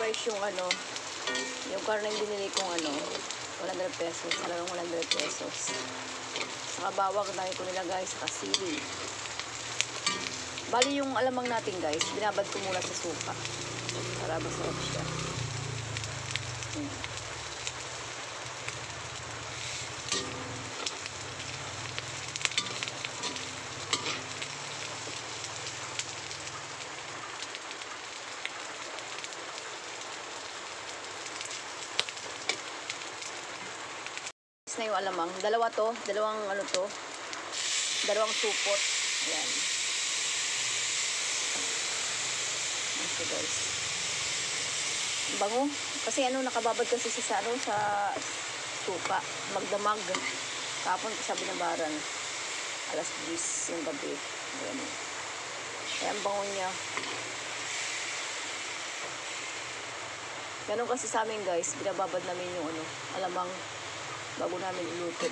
guys yung ano, yung karne binili kong ano, 100 pesos, talagang 100 pesos. Saka bawang dahil ko nilagay sa kasili. Bali yung alamang natin guys, binabad ko muna sa suka para masarap siya. Na yung alamang, dalawang ano to, dalawang supot. Ayan. Okay guys. Bango. Kasi ano, nakababad kasi sa ano, sa suka. Magdamag. Kapon ko siya binabaran. Alas 10 yung gabi. Ayan. Kaya ang bango niya. Ganun kasi sa amin guys, binababad namin yung ano, alamang bago namin iluto.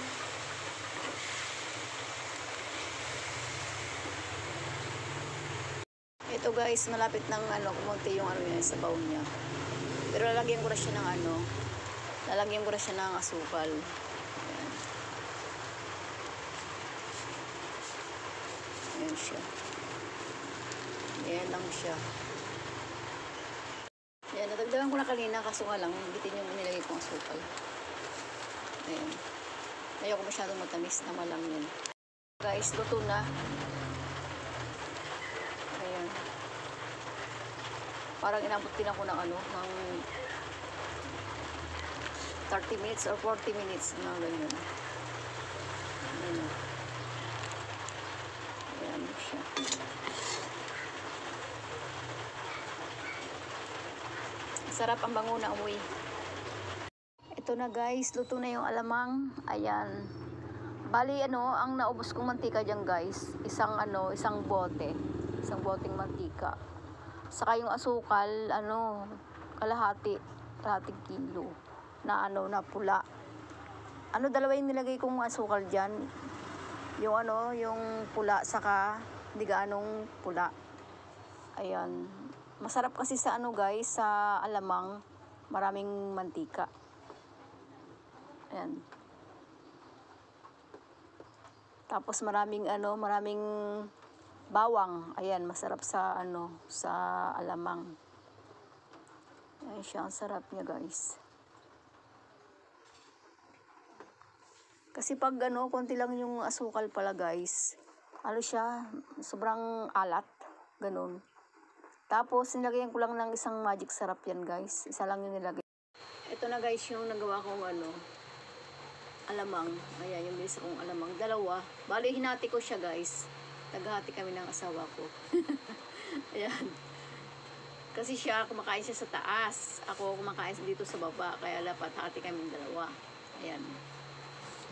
Ito guys, malapit ng ano, kumunti yung ano niya, sa baon niya. Pero lalagyan ko na siya ng ano, lalagyan ko na siya ng asukal. Ayan. Ayan siya. Ayan lang siya. Ayan, nadagdagan ko na kanina, kaso nga lang, bitin yung nilagay kong asukal. Ayan. Ayoko masyadong matamis na malang yan. Guys, luto na. Ayan. Parang inabot din ako ng ano, ng 30 minutes or 40 minutes na ganyan. Ayan. Ayan siya. Sarap ang bango na umuwi. Ito na guys, luto na yung alamang. Ayan. Bali ano, ang naubos kong mantika diyan guys, isang bote. Isang boteng mantika. Saka yung asukal, ano, kalahating kilo na ano, na pula. Ano, dalawa yung nilagay kong asukal diyan. Yung ano, yung pula saka hindi gaanong pula. Ayan. Masarap kasi sa ano guys, sa alamang, maraming mantika. Ayan. Tapos maraming ano, maraming bawang. Ayan, masarap sa ano, sa alamang. Ayan siya, ang sarap niya guys. Kasi pag ano, konti lang yung asukal pala guys. Ano siya, sobrang alat. Ganun. Tapos nilagyan ko lang ng isang magic sarap yan guys. Isa lang yung nilagay. Ito na guys yung nagawa kong ano, alamang. Ayan, yung bisa kong alamang. Dalawa. Bali, hinati ko siya guys. Naghati kami ng asawa ko. Ayan. Kasi siya, kumakain siya sa taas. Ako kumakain dito sa baba. Kaya dapat hati kami dalawa. Ayan.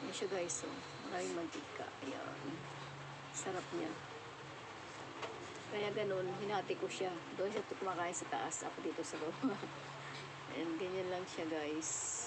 Ayan siya guys. So, maraming mantika. Ayan. Sarap niya. Kaya ganun, hinati ko siya. Doon siya kumakain sa taas. Ako dito sa baba. Ayan, ganyan lang siya guys.